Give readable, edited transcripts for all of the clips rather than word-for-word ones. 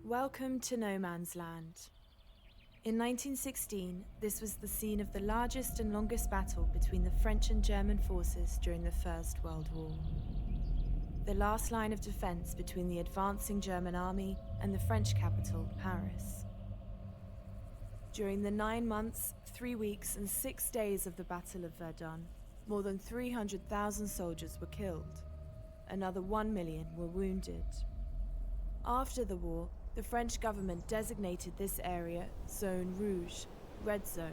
Welcome to No Man's Land. In 1916, this was the scene of the largest and longest battle between the French and German forces during the First World War. The last line of defense between the advancing German army and the French capital, Paris. During the 9 months, 3 weeks, and 6 days of the Battle of Verdun, more than 300,000 soldiers were killed. Another 1 million were wounded. After the war, the French government designated this area Zone Rouge, Red Zone,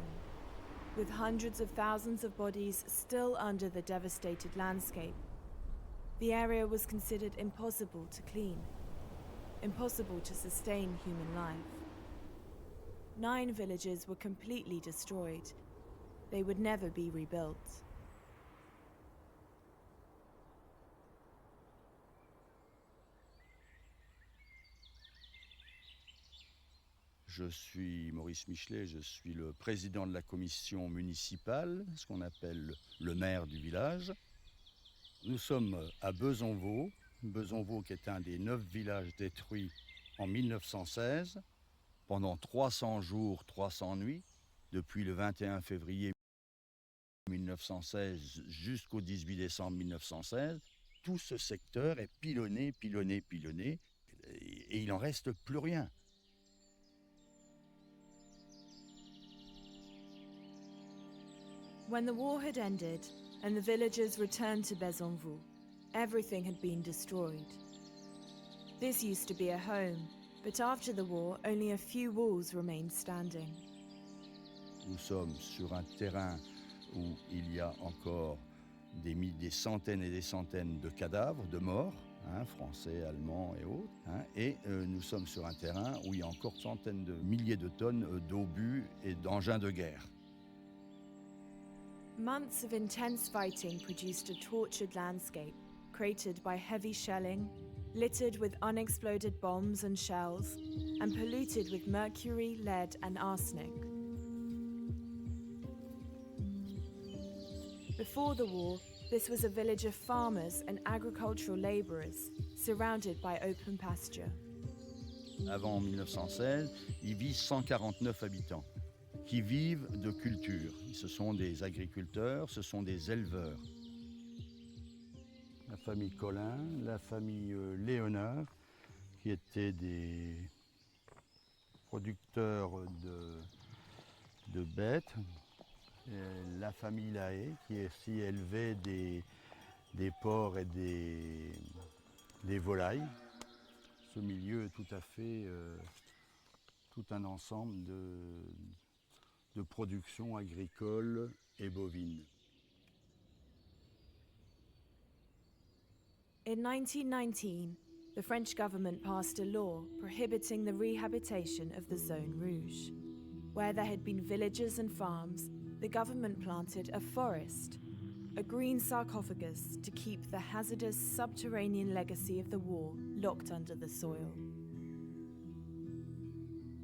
with hundreds of thousands of bodies still under the devastated landscape. The area was considered impossible to clean, impossible to sustain human life. 9 villages were completely destroyed. They would never be rebuilt. Je suis Maurice Michelet, je suis le président de la commission municipale, ce qu'on appelle le maire du village. Nous sommes à Bezonvaux qui est un des 9 villages détruits en 1916, pendant 300 jours, 300 nuits, depuis le 21 février 1916 jusqu'au 18 décembre 1916. Tout ce secteur est pilonné, et il n'en reste plus rien. When the war had ended and the villagers returned to Bezonvaux, everything had been destroyed. This used to be a home, but after the war, only a few walls remained standing. Nous sommes sur un terrain où il y a encore des centaines et des centaines de cadavres, de morts, français, allemands et autres. Et nous sommes sur un terrain où il y a encore centaines de milliers de tonnes d'obus et d'engins de guerre. Months of intense fighting produced a tortured landscape, cratered by heavy shelling, littered with unexploded bombs and shells, and polluted with mercury, lead, and arsenic. Before the war, this was a village of farmers and agricultural laborers, surrounded by open pasture. Avant 1916, il vit 149 habitants qui vivent de culture. Ce sont des agriculteurs, ce sont des éleveurs. La famille Collin, la famille Léonard, qui étaient des producteurs de bêtes. Et la famille Lahaye, qui aussi élevait des porcs et des volailles. Ce milieu est tout à fait tout un ensemble de production agricole et bovine. In 1919, the French government passed a law prohibiting the rehabilitation of the Zone Rouge. Where there had been villages and farms, the government planted a forest, a green sarcophagus to keep the hazardous subterranean legacy of the war locked under the soil.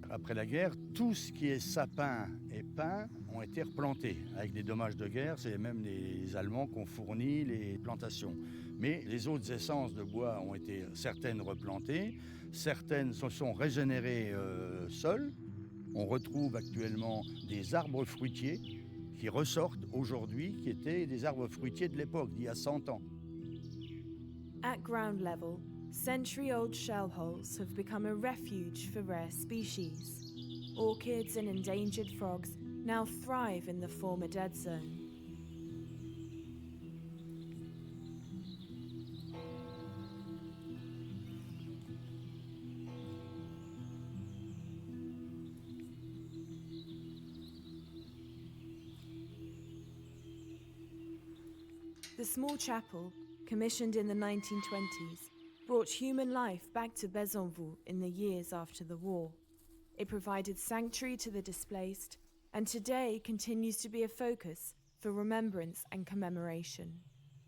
Après la guerre, tout ce qui est sapin et pin ont été replantés. Avec des dommages de guerre, c'est même les Allemands qui ont fourni les plantations. Mais les autres essences de bois ont été certaines replantées, certaines se sont régénérées seules. On retrouve actuellement des arbres fruitiers qui ressortent aujourd'hui, qui étaient des arbres fruitiers de l'époque, d'il y a 100 ans. At ground level, century-old shell holes have become a refuge for rare species. Orchids and endangered frogs now thrive in the former dead zone. The small chapel, commissioned in the 1920s, brought human life back to Bezonvaux in the years after the war. It provided sanctuary to the displaced, and today continues to be a focus for remembrance and commemoration.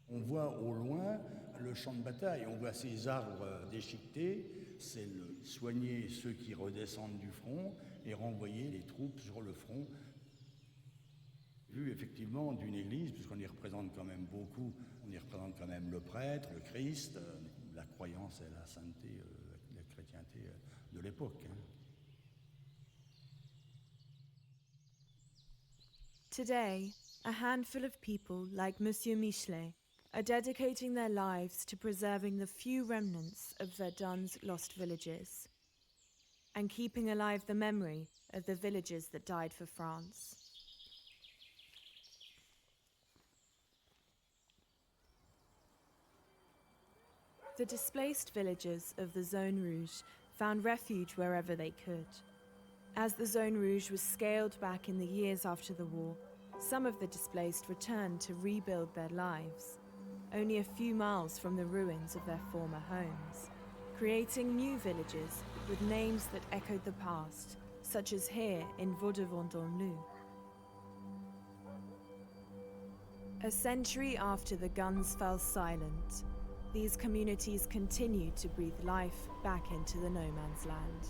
On voit au loin le champ de bataille, on voit ces arbres déchiquetés, c'est soigner ceux qui redescendent du front et renvoyer les troupes sur le front. Vu effectivement d'une église, puisqu'on y représente quand même beaucoup, on y représente quand même le prêtre, le Christ, la croyance et la sainteté, la chrétienté de l'époque. Today, a handful of people like Monsieur Michelet are dedicating their lives to preserving the few remnants of Verdun's lost villages and keeping alive the memory of the villagers that died for France. The displaced villagers of the Zone Rouge found refuge wherever they could. As the Zone Rouge was scaled back in the years after the war, some of the displaced returned to rebuild their lives, only a few miles from the ruins of their former homes, creating new villages with names that echoed the past, such as here in Vaudevant-dans-Loup. A century after the guns fell silent, these communities continued to breathe life back into the no man's land.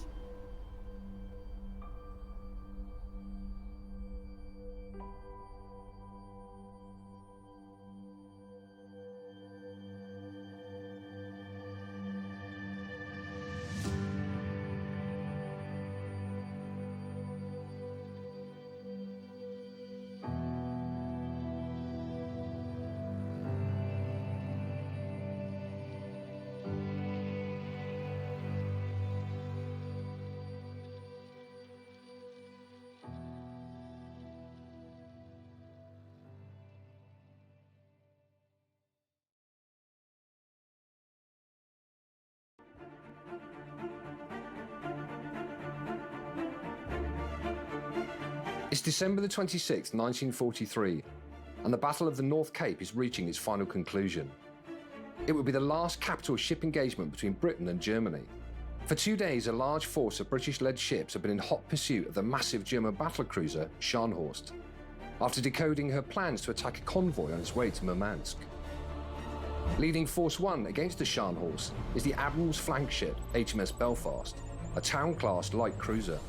It's December the 26th, 1943, and the Battle of the North Cape is reaching its final conclusion. It would be the last capital ship engagement between Britain and Germany. For 2 days, a large force of British-led ships have been in hot pursuit of the massive German battlecruiser Scharnhorst, after decoding her plans to attack a convoy on its way to Murmansk. Leading Force 1 against the Scharnhorst is the Admiral's flagship HMS Belfast, a town-class light cruiser.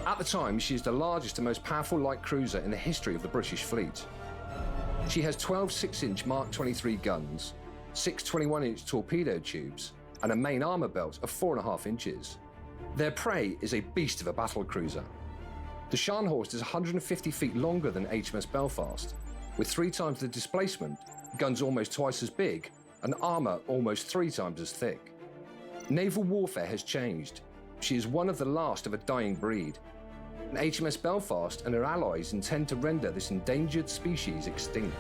At the time, she is the largest and most powerful light cruiser in the history of the British fleet. She has 12 6-inch Mark 23 guns, 6 21-inch torpedo tubes, and a main armour belt of 4.5 inches. Their prey is a beast of a battle cruiser. The Scharnhorst is 150 feet longer than HMS Belfast, with 3 times the displacement, guns almost twice as big, and armour almost 3 times as thick. Naval warfare has changed. She is one of the last of a dying breed. HMS Belfast and her allies intend to render this endangered species extinct.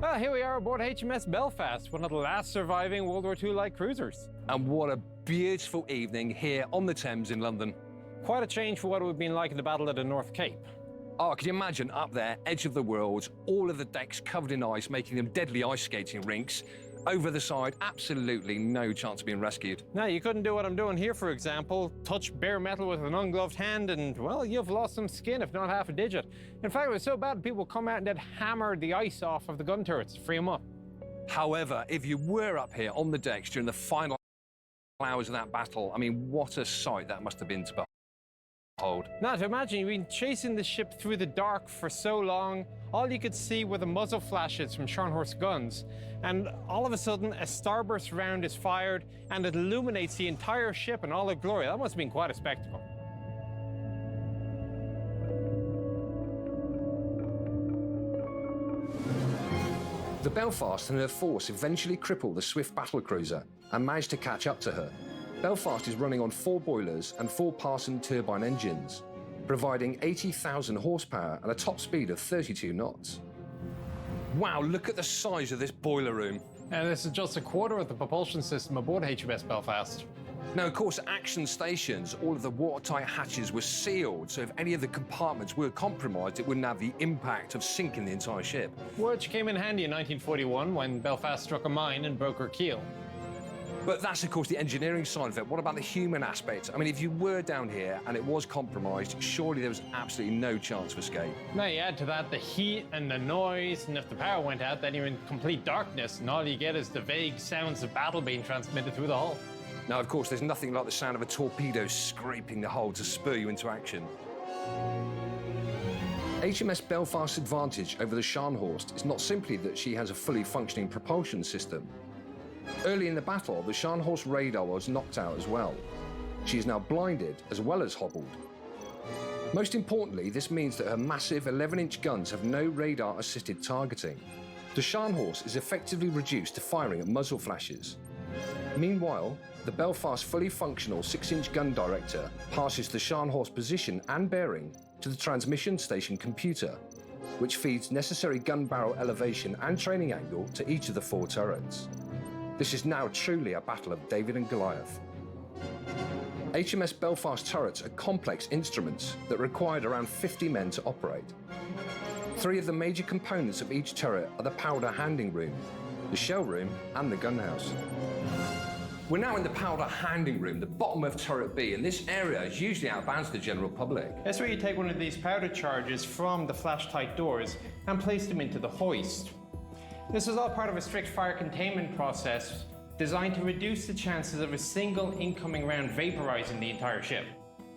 Well, here we are aboard HMS Belfast, one of the last surviving World War II light cruisers. And what a beautiful evening here on the Thames in London. Quite a change for what it would have been like in the Battle of the North Cape. Oh, could you imagine up there, edge of the world, all of the decks covered in ice, making them deadly ice skating rinks. Over the side, absolutely no chance of being rescued. Now, you couldn't do what I'm doing here, for example, touch bare metal with an ungloved hand and, well, you've lost some skin, if not half a digit. In fact, it was so bad people come out and they'd hammer the ice off of the gun turrets to free them up. However, if you were up here on the decks during the final hours of that battle, I mean, what a sight that must have been to behold. Now, to imagine you've been chasing the ship through the dark for so long, all you could see were the muzzle flashes from Scharnhorst guns, and all of a sudden a starburst round is fired and it illuminates the entire ship in all its glory. That must have been quite a spectacle. The Belfast and her force eventually crippled the swift battlecruiser and managed to catch up to her. Belfast is running on 4 boilers and 4 Parson turbine engines, providing 80,000 horsepower and a top speed of 32 knots. Wow, look at the size of this boiler room. And this is just a quarter of the propulsion system aboard HMS Belfast. Now, of course, action stations, all of the watertight hatches were sealed, so if any of the compartments were compromised, it wouldn't have the impact of sinking the entire ship. Which came in handy in 1941 when Belfast struck a mine and broke her keel. But that's, of course, the engineering side of it. What about the human aspect? I mean, if you were down here and it was compromised, surely there was absolutely no chance of escape. Now you add to that the heat and the noise, and if the power went out, then you're in complete darkness, and all you get is the vague sounds of battle being transmitted through the hull. Now, of course, there's nothing like the sound of a torpedo scraping the hull to spur you into action. HMS Belfast's advantage over the Scharnhorst is not simply that she has a fully functioning propulsion system. Early in the battle, the Scharnhorst radar was knocked out as well. She is now blinded as well as hobbled. Most importantly, this means that her massive 11-inch guns have no radar-assisted targeting. The Scharnhorst is effectively reduced to firing at muzzle flashes. Meanwhile, the Belfast's fully functional 6-inch gun director passes the Scharnhorst position and bearing to the transmission station computer, which feeds necessary gun barrel elevation and training angle to each of the 4 turrets. This is now truly a battle of David and Goliath. HMS Belfast turrets are complex instruments that required around 50 men to operate. 3 of the major components of each turret are the powder handing room, the shell room, and the gun house. We're now in the powder handing room, the bottom of turret B, and this area is usually out of bounds to the general public. That's where you take one of these powder charges from the flash-tight doors and place them into the hoist. This is all part of a strict fire containment process designed to reduce the chances of a single incoming round vaporizing the entire ship.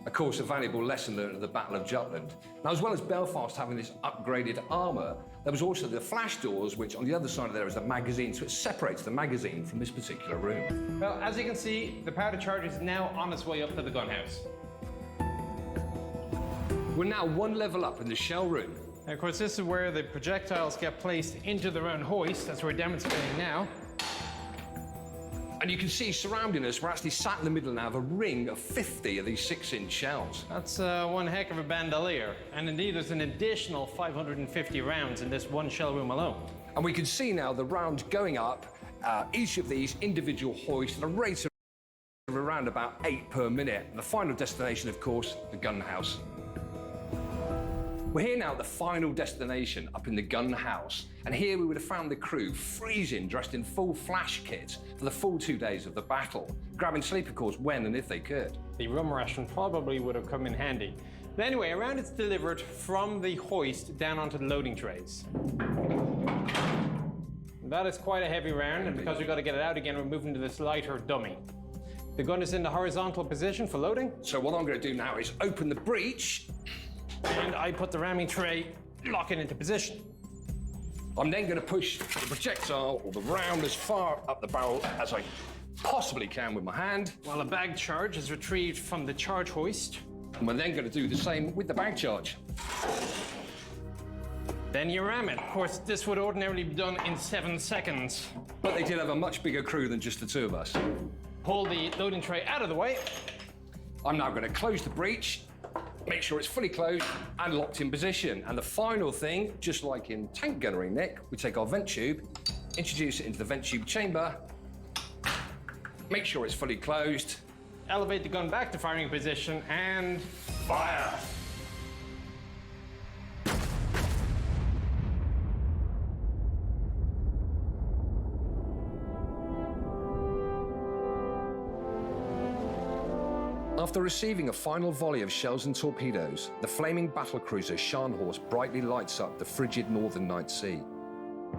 Of course, a valuable lesson learned at the Battle of Jutland. Now, as well as Belfast having this upgraded armour, there was also the flash doors, which on the other side of there is the magazine, so it separates the magazine from this particular room. Well, as you can see, the powder charge is now on its way up to the gun house. We're now 1 level up in the shell room. And of course, this is where the projectiles get placed into their own hoist, as we're demonstrating now. And you can see surrounding us, we're actually sat in the middle now of a ring of 50 of these 6-inch shells. That's one heck of a bandolier. And indeed, there's an additional 550 rounds in this one shell room alone. And we can see now the rounds going up, each of these individual hoists at a rate of around about 8 per minute. And the final destination, of course, the gun house. We're here now at the final destination, up in the gun house. And here we would have found the crew freezing, dressed in full flash kit for the full 2 days of the battle, grabbing sleep, of course, when and if they could. The rum ration probably would have come in handy. But anyway, a round is delivered from the hoist down onto the loading trays. That is quite a heavy round, and because we've got to get it out again, we're moving to this lighter dummy. The gun is in the horizontal position for loading. So what I'm going to do now is open the breech. And I put the ramming tray, lock it into position. I'm then going to push the projectile or the round as far up the barrel as I possibly can with my hand. While a bag charge is retrieved from the charge hoist. And we're then going to do the same with the bag charge. Then you ram it. Of course, this would ordinarily be done in 7 seconds. But they did have a much bigger crew than just the 2 of us. Pull the loading tray out of the way. I'm now going to close the breech, make sure it's fully closed and locked in position. And the final thing, just like in tank gunnery, Nick, we take our vent tube, introduce it into the vent tube chamber, make sure it's fully closed, elevate the gun back to firing position, and fire! After receiving a final volley of shells and torpedoes, the flaming battlecruiser Scharnhorst brightly lights up the frigid northern night sea.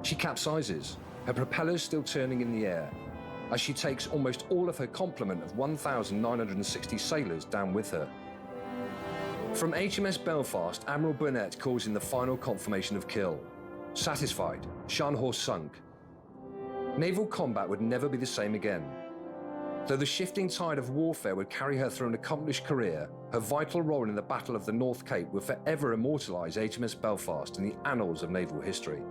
She capsizes, her propellers still turning in the air, as she takes almost all of her complement of 1,960 sailors down with her. From HMS Belfast, Admiral Burnett calls in the final confirmation of kill. Satisfied, Scharnhorst sunk. Naval combat would never be the same again. Though the shifting tide of warfare would carry her through an accomplished career, her vital role in the Battle of the North Cape would forever immortalise HMS Belfast in the annals of naval history.